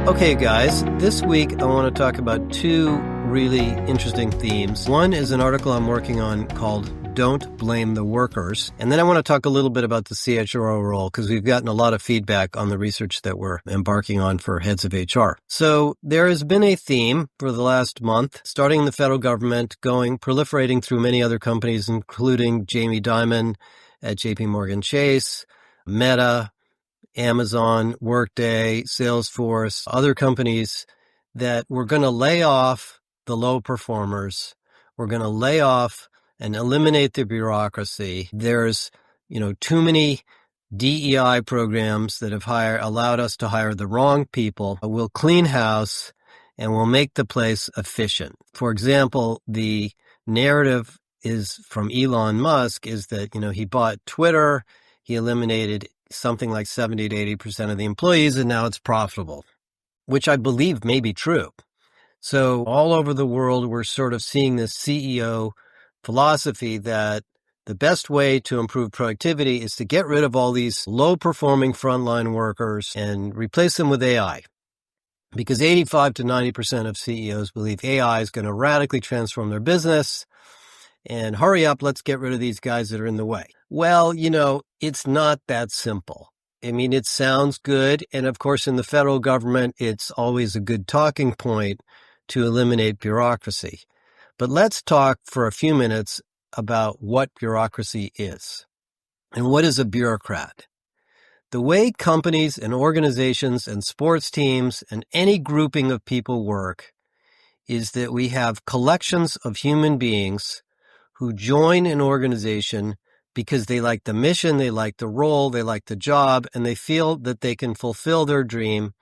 Okay, guys, this week I want to talk about two really interesting themes. One is an article I'm working on called Don't Blame the Workers. And then I want to talk a little bit about the CHRO role because we've gotten a lot of feedback on the research that we're embarking on for heads of HR. So there has been a theme for the last month, starting in the federal government, proliferating through many other companies, including Jamie Dimon at JP Morgan Chase, Meta, Amazon, Workday, Salesforce, other companies that we're going to lay off the low performers. We're going to lay off and eliminate the bureaucracy. There's, too many DEI programs that have allowed us to hire the wrong people. We'll clean house and we'll make the place efficient. For example, the narrative is from Elon Musk is that, he bought Twitter, he eliminated something like 70 to 80% of the employees, and now it's profitable, which I believe may be true. So all over the world, we're sort of seeing this CEO philosophy that the best way to improve productivity is to get rid of all these low-performing frontline workers and replace them with AI. Because 85 to 90% of CEOs believe AI is going to radically transform their business. And hurry up, let's get rid of these guys that are in the way. Well, it's not that simple. I mean, it sounds good. And of course, in the federal government, it's always a good talking point to eliminate bureaucracy. But let's talk for a few minutes about what bureaucracy is. And what is a bureaucrat? The way companies and organizations and sports teams and any grouping of people work is that we have collections of human beings who join an organization because they like the mission, they like the role, they like the job, and they feel that they can fulfill their dream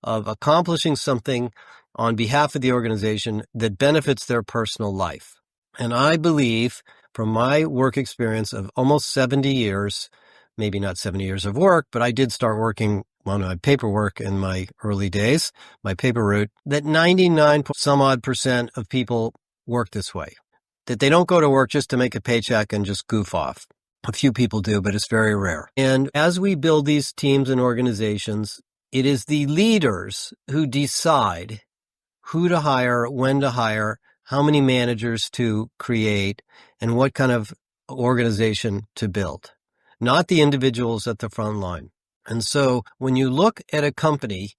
of accomplishing something on behalf of the organization that benefits their personal life. And I believe, from my work experience of almost 70 years, maybe not 70 years of work, but I did start working on my paperwork in my early days, my paper route, that 99% of people work this way. That they don't go to work just to make a paycheck and just goof off. A few people do, but it's very rare. And as we build these teams and organizations, it is the leaders who decide who to hire, when to hire, how many managers to create, and what kind of organization to build, not the individuals at the front line. And so when you look at a company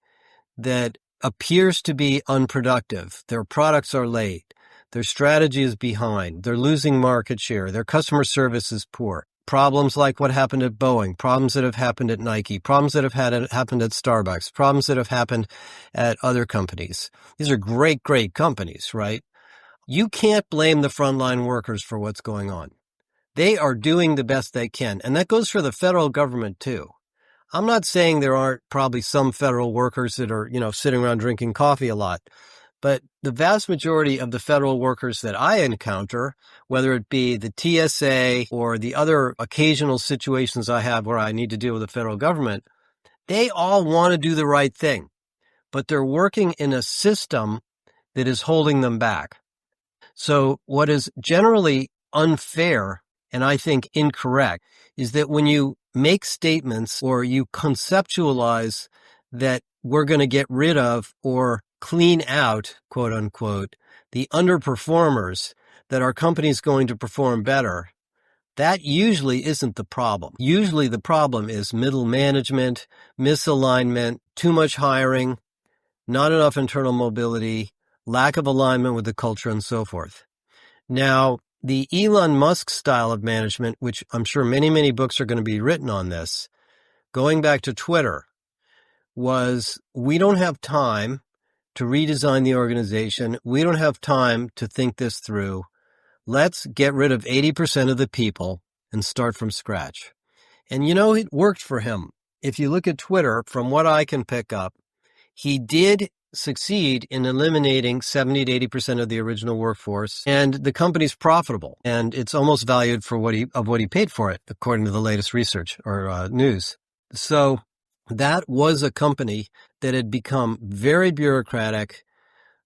that appears to be unproductive, their products are late, their strategy is behind, they're losing market share, their customer service is poor. Problems like what happened at Boeing, problems that have happened at Nike, problems that have happened at Starbucks, problems that have happened at other companies. These are great, great companies, right? You can't blame the frontline workers for what's going on. They are doing the best they can. And that goes for the federal government too. I'm not saying there aren't probably some federal workers that are, sitting around drinking coffee a lot. But the vast majority of the federal workers that I encounter, whether it be the TSA or the other occasional situations I have where I need to deal with the federal government, they all want to do the right thing, but they're working in a system that is holding them back. So what is generally unfair, and I think incorrect, is that when you make statements or you conceptualize that we're going to get rid of or clean out, quote unquote, the underperformers, that our company's going to perform better, that usually isn't the problem. Usually the problem is middle management, misalignment, too much hiring, not enough internal mobility, lack of alignment with the culture, and so forth. Now, the Elon Musk style of management, which I'm sure many, many books are going to be written on this, going back to Twitter, was we don't have time to redesign the organization. We don't have time to think this through. Let's get rid of 80% of the people and start from scratch. And it worked for him. If you look at Twitter, from what I can pick up, he did succeed in eliminating 70 to 80% of the original workforce, and the company's profitable, and it's almost valued for what he paid for it, according to the latest research or news. So that was a company that had become very bureaucratic,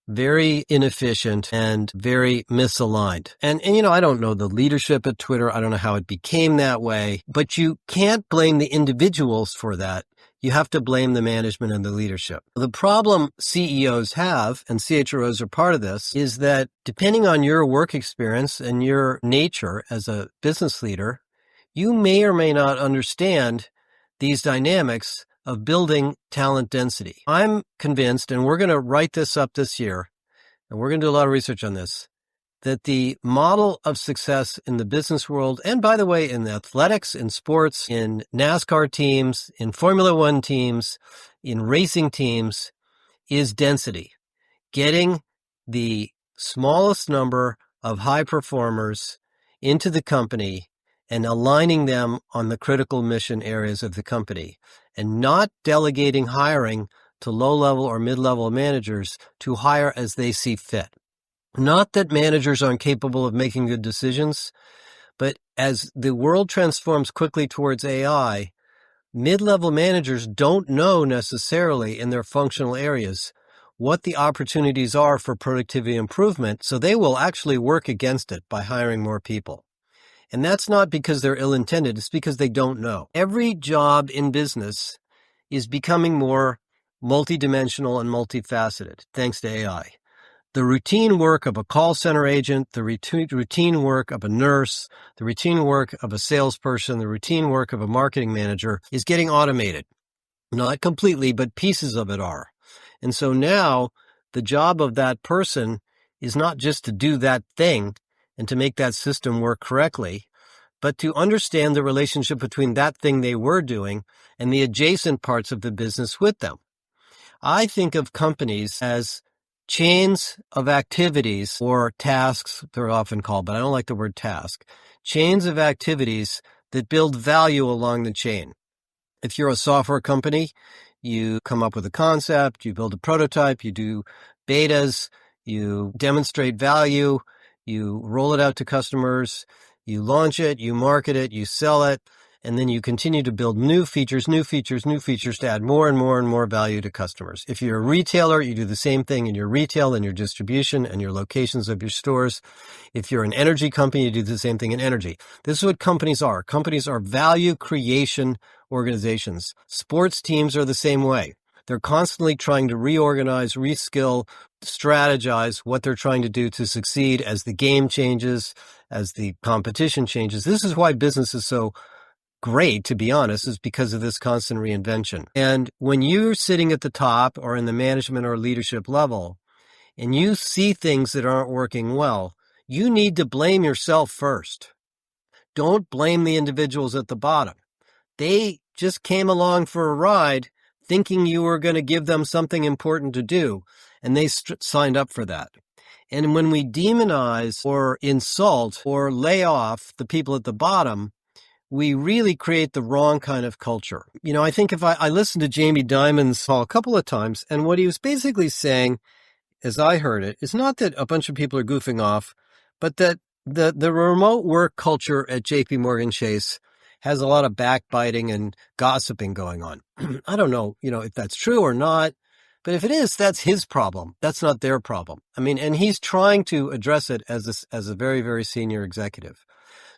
very inefficient, and very misaligned. And I don't know the leadership at Twitter. I don't know how it became that way, but you can't blame the individuals for that. you have to blame the management and the leadership. The problem CEOs have, and CHROs are part of this, is that depending on your work experience and your nature as a business leader, you may or may not understand these dynamics of building talent density. I'm convinced, and we're going to write this up this year, and we're going to do a lot of research on this, that the model of success in the business world, and by the way, in athletics, in sports, in NASCAR teams, in Formula One teams, in racing teams, is density. Getting the smallest number of high performers into the company and aligning them on the critical mission areas of the company, and not delegating hiring to low-level or mid-level managers to hire as they see fit. Not that managers aren't capable of making good decisions, but as the world transforms quickly towards AI, mid-level managers don't know necessarily in their functional areas what the opportunities are for productivity improvement, so they will actually work against it by hiring more people. And that's not because they're ill-intended, it's because they don't know. Every job in business is becoming more multidimensional and multifaceted, thanks to AI. The routine work of a call center agent, the routine work of a nurse, the routine work of a salesperson, the routine work of a marketing manager is getting automated. Not completely, but pieces of it are. And so now the job of that person is not just to do that thing and to make that system work correctly, but to understand the relationship between that thing they were doing and the adjacent parts of the business with them. I think of companies as chains of activities, or tasks, they're often called, but I don't like the word task. Chains of activities that build value along the chain. If you're a software company, you come up with a concept, you build a prototype, you do betas, you demonstrate value, you roll it out to customers, you launch it, you market it, you sell it, and then you continue to build new features to add more and more and more value to customers. If you're a retailer, you do the same thing in your retail and your distribution and your locations of your stores. If you're an energy company, you do the same thing in energy. This is what companies are. Companies are value creation organizations. Sports teams are the same way. They're constantly trying to reorganize, reskill, strategize what they're trying to do to succeed as the game changes, as the competition changes. This is why business is so great, to be honest, is because of this constant reinvention. And when you're sitting at the top or in the management or leadership level, and you see things that aren't working well, you need to blame yourself first. Don't blame the individuals at the bottom. They just came along for a ride thinking you were going to give them something important to do, and they signed up for that. And when we demonize or insult or lay off the people at the bottom, we really create the wrong kind of culture. You know, I think if I listened to Jamie Dimon's call a couple of times, and what he was basically saying, as I heard it, is not that a bunch of people are goofing off, but that the remote work culture at JP Morgan Chase has a lot of backbiting and gossiping going on. I don't know, if that's true or not, but if it is, that's his problem. That's not their problem. I mean, and he's trying to address it as a very, very senior executive.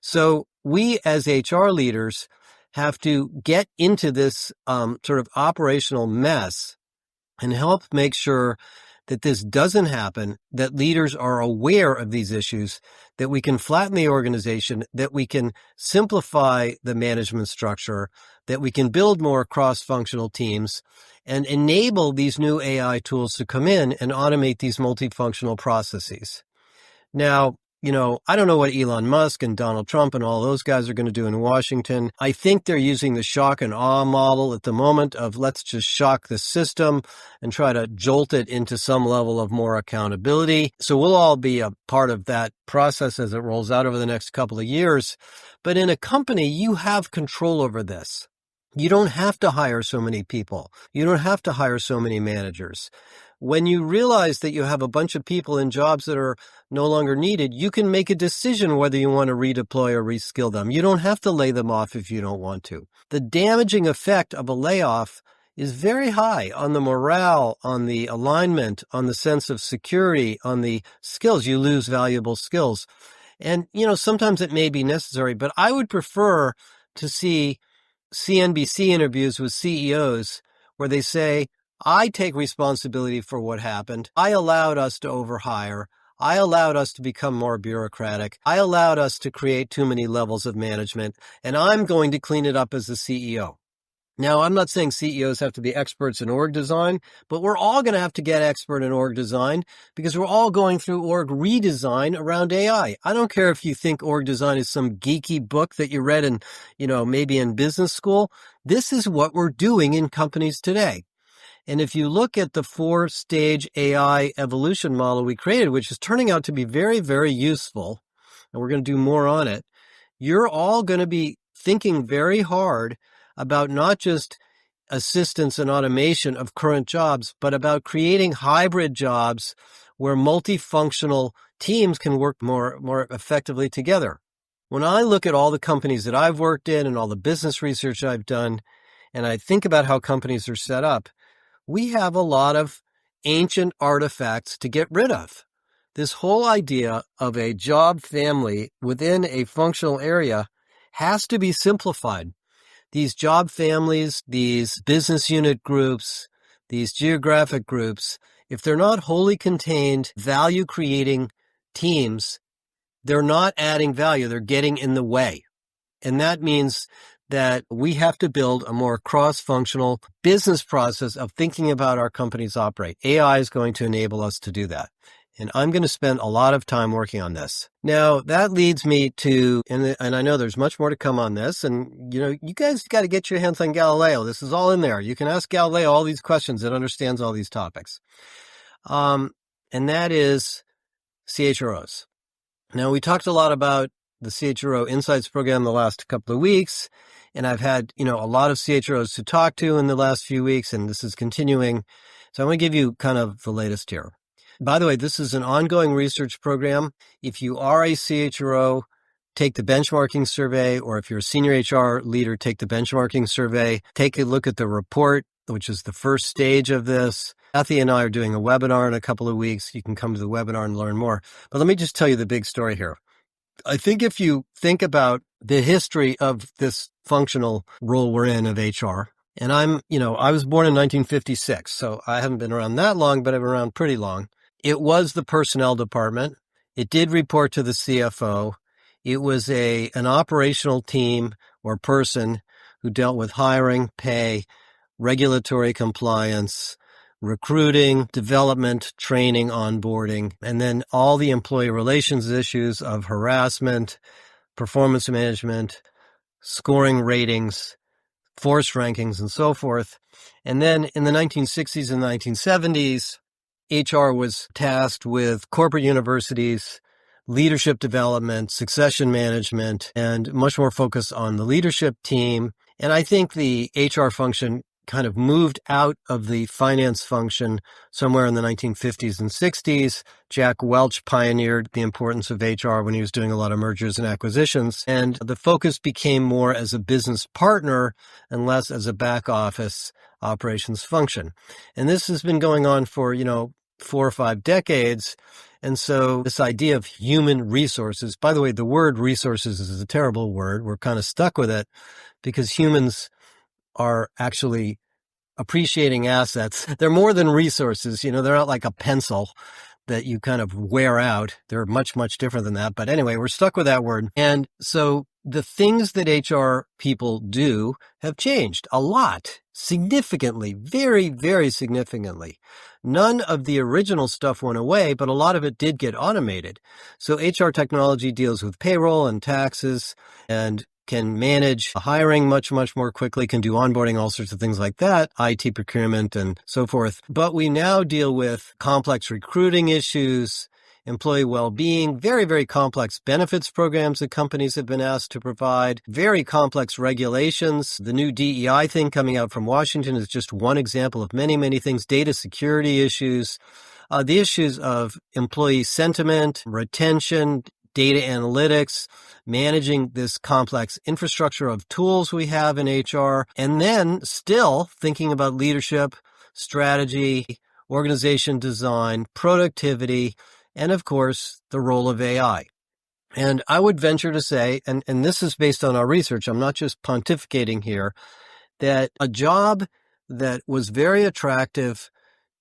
So we as HR leaders have to get into this sort of operational mess and help make sure that this doesn't happen, that leaders are aware of these issues, that we can flatten the organization, that we can simplify the management structure, that we can build more cross-functional teams and enable these new AI tools to come in and automate these multifunctional processes. Now, I don't know what Elon Musk and Donald Trump and all those guys are going to do in Washington. I think they're using the shock and awe model at the moment of let's just shock the system and try to jolt it into some level of more accountability. So we'll all be a part of that process as it rolls out over the next couple of years. But in a company, you have control over this. You don't have to hire so many people. You don't have to hire so many managers. When you realize that you have a bunch of people in jobs that are no longer needed, you can make a decision whether you want to redeploy or reskill them. You don't have to lay them off if you don't want to. The damaging effect of a layoff is very high on the morale, on the alignment, on the sense of security, on the skills. You lose valuable skills. And, sometimes it may be necessary, but I would prefer to see CNBC interviews with CEOs where they say, I take responsibility for what happened. I allowed us to overhire. I allowed us to become more bureaucratic. I allowed us to create too many levels of management, and I'm going to clean it up as the CEO. Now, I'm not saying CEOs have to be experts in org design, but we're all going to have to get expert in org design because we're all going through org redesign around AI. I don't care if you think org design is some geeky book that you read in, maybe in business school. This is what we're doing in companies today. And if you look at the 4-stage AI evolution model we created, which is turning out to be very, very useful, and we're going to do more on it, you're all going to be thinking very hard about not just assistance and automation of current jobs, but about creating hybrid jobs where multifunctional teams can work more effectively together. When I look at all the companies that I've worked in and all the business research I've done, and I think about how companies are set up, we have a lot of ancient artifacts to get rid of. This whole idea of a job family within a functional area has to be simplified. These job families, these business unit groups, these geographic groups, if they're not wholly contained, value-creating teams, they're not adding value. They're getting in the way. And that means that we have to build a more cross-functional business process of thinking about our companies operate. AI is going to enable us to do that. And I'm going to spend a lot of time working on this. Now, that leads me to, and I know there's much more to come on this, and you guys got to get your hands on Galileo. This is all in there. You can ask Galileo all these questions. It understands all these topics. And that is CHROs. Now, we talked a lot about the CHRO Insights program the last couple of weeks, and I've had, a lot of CHROs to talk to in the last few weeks, and this is continuing. So I'm going to give you kind of the latest here. By the way, this is an ongoing research program. If you are a CHRO, take the benchmarking survey, or if you're a senior HR leader, take the benchmarking survey. Take a look at the report, which is the first stage of this. Kathy and I are doing a webinar in a couple of weeks. You can come to the webinar and learn more. But let me just tell you the big story here. I think if you think about the history of this functional role we're in of HR, and I was born in 1956, so I haven't been around that long, but I've been around pretty long. It was the personnel department. It did report to the CFO. It was an operational team or person who dealt with hiring, pay, regulatory compliance, recruiting, development, training, onboarding, and then all the employee relations issues of harassment, performance management, scoring ratings, force rankings, and so forth. And then in the 1960s and 1970s, HR was tasked with corporate universities, leadership development, succession management, and much more focus on the leadership team. And I think the HR function kind of moved out of the finance function somewhere in the 1950s and 60s. Jack Welch pioneered the importance of HR when he was doing a lot of mergers and acquisitions. And the focus became more as a business partner and less as a back office operations function. And this has been going on for, 4 or 5 decades. And so this idea of human resources, by the way, the word resources is a terrible word. We're kind of stuck with it because humans are actually appreciating assets. They're more than resources. They're not like a pencil that you kind of wear out. They're much, much different than that. But anyway, we're stuck with that word. And so the things that HR people do have changed a lot, significantly, very, very significantly. None of the original stuff went away, but a lot of it did get automated. So HR technology deals with payroll and taxes and can manage hiring much, much more quickly, can do onboarding, all sorts of things like that, IT procurement and so forth. But we now deal with complex recruiting issues, employee well-being, very, very complex benefits programs that companies have been asked to provide, very complex regulations. The new DEI thing coming out from Washington is just one example of many, many things, data security issues, the issues of employee sentiment, retention, data analytics, managing this complex infrastructure of tools we have in HR, and then still thinking about leadership, strategy, organization design, productivity, and of course, the role of AI. And I would venture to say, and this is based on our research, I'm not just pontificating here, that a job that was very attractive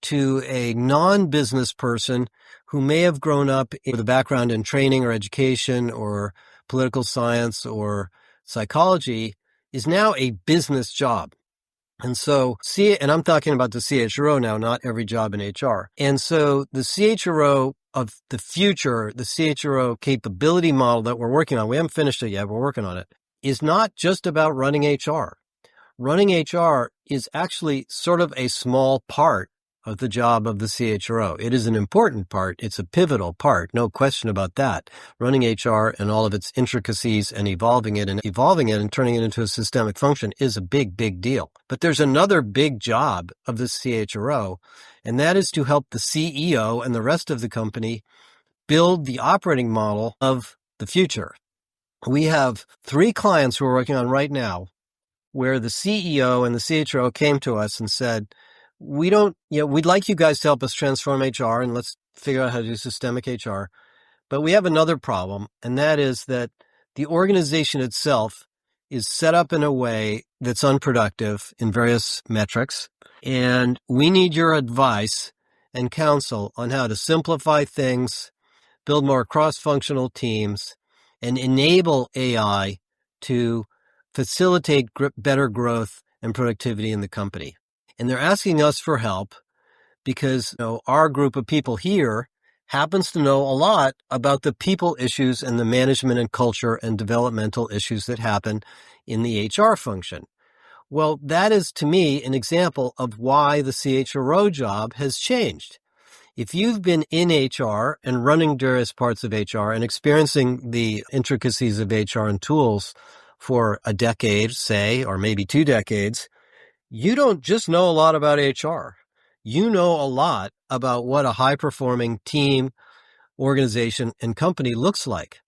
to a non-business person who may have grown up with a background in training or education or political science or psychology is now a business job. And so, and I'm talking about the CHRO now, not every job in HR. And so the CHRO of the future, the CHRO capability model that we're working on, we haven't finished it yet, we're working on it, is not just about running HR. Running HR is actually sort of a small part of the job of the CHRO. It is an important part. It's a pivotal part. No question about that. Running HR and all of its intricacies and evolving it and turning it into a systemic function is a big, big deal. But there's another big job of the CHRO, and that is to help the CEO and the rest of the company build the operating model of the future. We have 3 clients who we're working on right now where the CEO and the CHRO came to us and said, we'd like you guys to help us transform HR and let's figure out how to do systemic HR. But we have another problem, and that is that the organization itself is set up in a way that's unproductive in various metrics. And we need your advice and counsel on how to simplify things, build more cross-functional teams, and enable AI to facilitate better growth and productivity in the company. And they're asking us for help because our group of people here happens to know a lot about the people issues and the management and culture and developmental issues that happen in the HR function. Well, that is, to me, an example of why the CHRO job has changed. If you've been in HR and running various parts of HR and experiencing the intricacies of HR and tools for a decade, say, or maybe 2 decades, you don't just know a lot about HR. You know a lot about what a high-performing team, organization, and company looks like.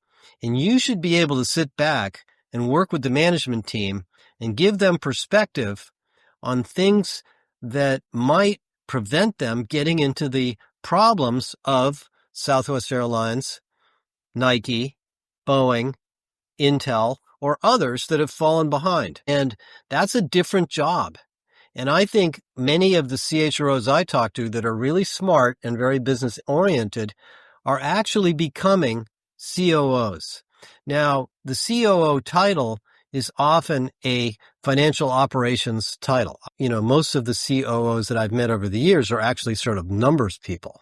And you should be able to sit back and work with the management team and give them perspective on things that might prevent them getting into the problems of Southwest Airlines, Nike, Boeing, Intel, or others that have fallen behind. And that's a different job. And I think many of the CHROs I talk to that are really smart and very business oriented are actually becoming COOs. Now, the COO title is often a financial operations title. Most of the COOs that I've met over the years are actually sort of numbers people.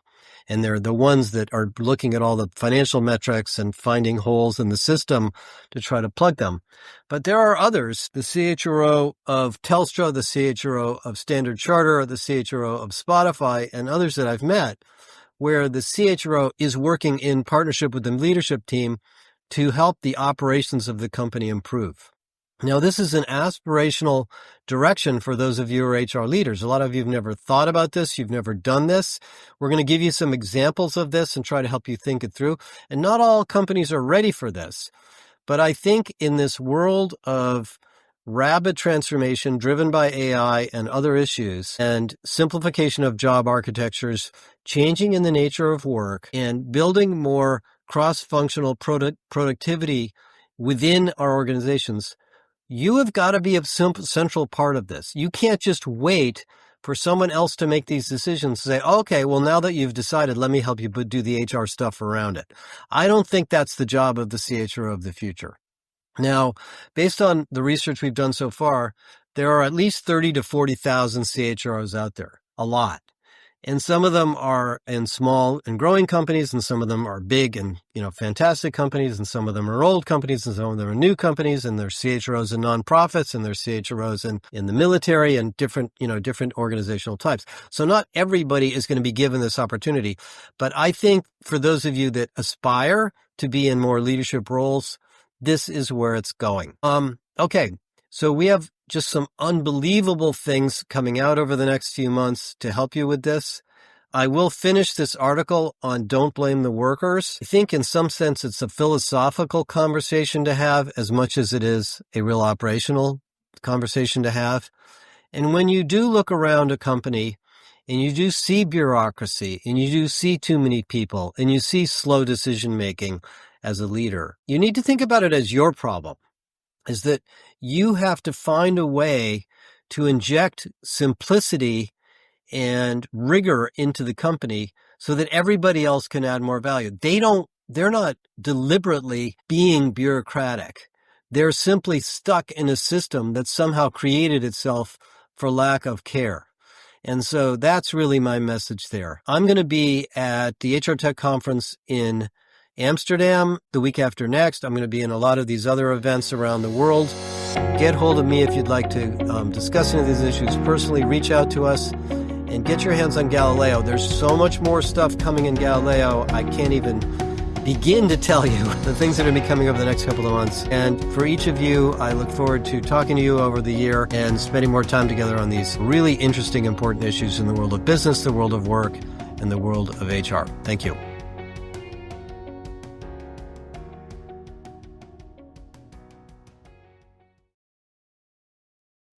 And they're the ones that are looking at all the financial metrics and finding holes in the system to try to plug them. But there are others, the CHRO of Telstra, the CHRO of Standard Charter, the CHRO of Spotify, and others that I've met, where the CHRO is working in partnership with the leadership team to help the operations of the company improve. Now, this is an aspirational direction for those of you who are HR leaders. A lot of you have never thought about this. You've never done this. We're going to give you some examples of this and try to help you think it through. And not all companies are ready for this. But I think in this world of rapid transformation driven by AI and other issues and simplification of job architectures, changing in the nature of work, and building more cross-functional productivity within our organizations, you have got to be a central part of this. You can't just wait for someone else to make these decisions and say, okay, well, now that you've decided, let me help you do the HR stuff around it. I don't think that's the job of the CHRO of the future. Now, based on the research we've done so far, there are at least 30 to 40,000 CHROs out there, a lot. And some of them are in small and growing companies, and some of them are big and, fantastic companies, and some of them are old companies, and some of them are new companies, and there's CHROs in nonprofits, and there's CHROs in the military, and different organizational types. So not everybody is going to be given this opportunity. But I think for those of you that aspire to be in more leadership roles, this is where it's going. Okay. So we have just some unbelievable things coming out over the next few months to help you with this. I will finish this article on Don't Blame the Workers. I think in some sense it's a philosophical conversation to have as much as it is a real operational conversation to have. And when you do look around a company and you do see bureaucracy and you do see too many people and you see slow decision making as a leader. You need to think about it as your problem, is that you have to find a way to inject simplicity and rigor into the company so that everybody else can add more value. They're not deliberately being bureaucratic. They're simply stuck in a system that somehow created itself for lack of care. And so that's really my message there. I'm going to be at the HR Tech Conference in Amsterdam the week after next. I'm going to be in a lot of these other events around the world. Get hold of me if you'd like to discuss any of these issues personally. Reach out to us and get your hands on Galileo. There's so much more stuff coming in Galileo. I can't even begin to tell you the things that are going to be coming over the next couple of months. And for each of you, I look forward to talking to you over the year and spending more time together on these really interesting, important issues in the world of business, the world of work, and the world of HR. Thank you.